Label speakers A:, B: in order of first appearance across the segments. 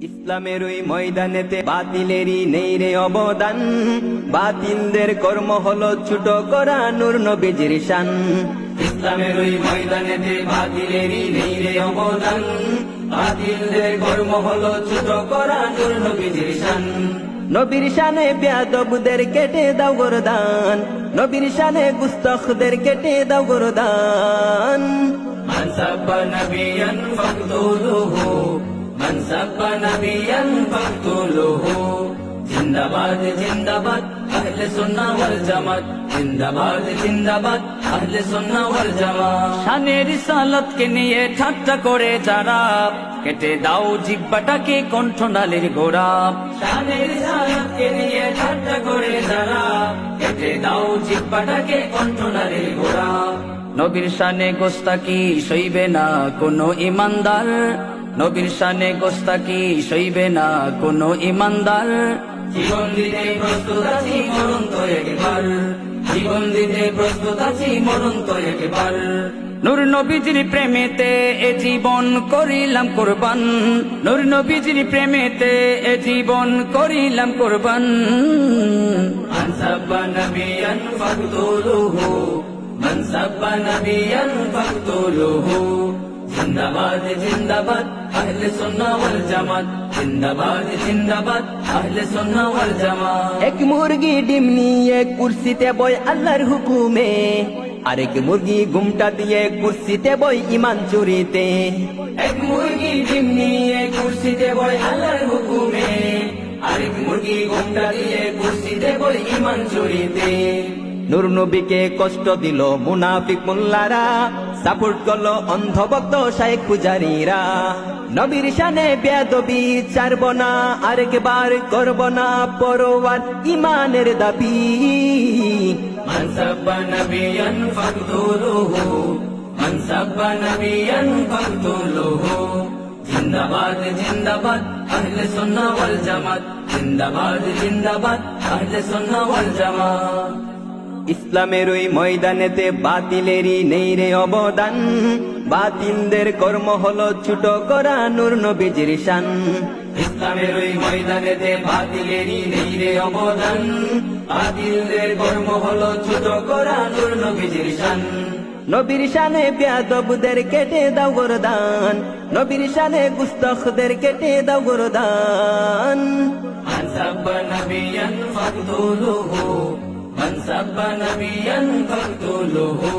A: ইসলামের ওই ময়দানেতে বাতিলেরই নেই রে অবদান, বাতিলদের কর্ম হলো ছোট করা নূর নবীজির শান। ইসলামের ওই ময়দানেতে বাতিলেরই নেই রে অবদান, বাতিলদের কর্ম হলো ছোট করা নূর নবীজির শান। নবীর শানে বেয়াদবদের কেটে দাও গরদান, নবীর শানে গুস্তাখদের কেটে দাও গরদান। মান সাব্বা নবিয়ান ফাকতুলুহু, মান সাব্বা নবিয়ান ফাকতুলুহু। জিন্দাবাদ জিন্দাবাদ আহলে সুন্নাহ ওয়াল জামাত, জিন্দাবাদ জিন্দাবাদ আহলে সুন্নাহ ওয়াল জামাত।
B: শানে রিসালাতকে নিয়ে ঠাট্টা করে যারা, কেটে দাও জিহ্বাটাকে কণ্ঠনালীর গোড়া।
A: শানে রিসালাতকে নিয়ে ঠাট্টা করে যারা, কেটে দাও জিহ্বাটাকে কণ্ঠনালীর গোড়া।
B: নবীর শানে গোস্তাকি সইবে না কোনো ইমানদার, নবীর শানে গোস্তাকি সইবে না কোনো ইমানদার।
A: জীবন দিতে প্রস্তুত আছি মরণ তো একবার, জীবন দিতে প্রস্তুত আছি মরণ তো একবার।
B: নূর নবীজির প্রেমেতে এ জীবন করিলাম কুরবান, নূর নবীজির প্রেমেতে এ জীবন করিলাম কুরবান।
A: মান সাব্বা নবিয়ান ফাকতুলুহু, মান সাব্বা নবিয়ান ফাকতুলুহু। জিন্দাবাদ জিন্দাবাদ আহলে সুন্নাহ ওয়াল জামাত, জিন্দাবাদ জিন্দাবাদ আহলে সুন্নাহ ওয়াল জামাত। এক মুরগি ডিম নিয়ে কুরসিতে বয় আল্লাহর হুকুমে, আরেক মুরগি ঘুমটা দিয়ে কুরসিতে বয় ইমান চুরিতে। এক মুরগি ডিম নিয়ে কুরসিতে বয় আল্লাহর হুকুমে, আরেক মুরগি ঘুমটা দিয়ে কুরসিতে বয় ইমান চুরিতে। নূর নবীকে কষ্ট দিল মুনাফিক মোল্লারা, সাপোর্ট করলো অন্ধভক্ত শাইখ পূজারীরা। নবীর শানে বেয়াদবি ছাড়ব না, আরেকবার করব না পরোয়ার ইমানের দাবি। মান সাব্বা নবিয়ান ফাকতুলুহু, মান সাব্বা নবিয়ান ফাকতুলুহু। জিন্দাবাদ জিন্দাবাদ আহলে সুন্নাহ ওয়াল জামাত, জিন্দাবাদ জিন্দাবাদ আহলে সুন্নাহ ওয়াল জামাত। ইসলামের ওই ময়দানেতে বাতিলেরই নেই রে অবদান, বাতিলদের কর্ম হলো ছোট করা নূর নবীজির শান। ইসলামের ওই ময়দানেতে বাতিলেরই নেই রে অবদান, বাতিলদের কর্ম হলো ছোট করা নূর নবীজির শান। নবীর শানে বেয়াদবদের কেটে দাও গরদান, নবীর শানে গুস্তাখদের কেটে দাও গরদান। মান সাব্বা নবিয়ান ফাকতুলুহু, মান সাব্বা নবিয়ান ফাকতুলুহু।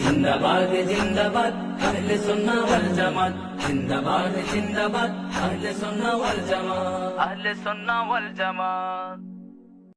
A: জিন্দাবাদ জিন্দাবাদ আহলে সুন্নাহ ওয়াল জামাত, জিন্দাবাদ জিন্দাবাদ আহলে সুন্নাহ ওয়াল জামাত,
B: আহলে সুন্নাহ ওয়াল জামাত।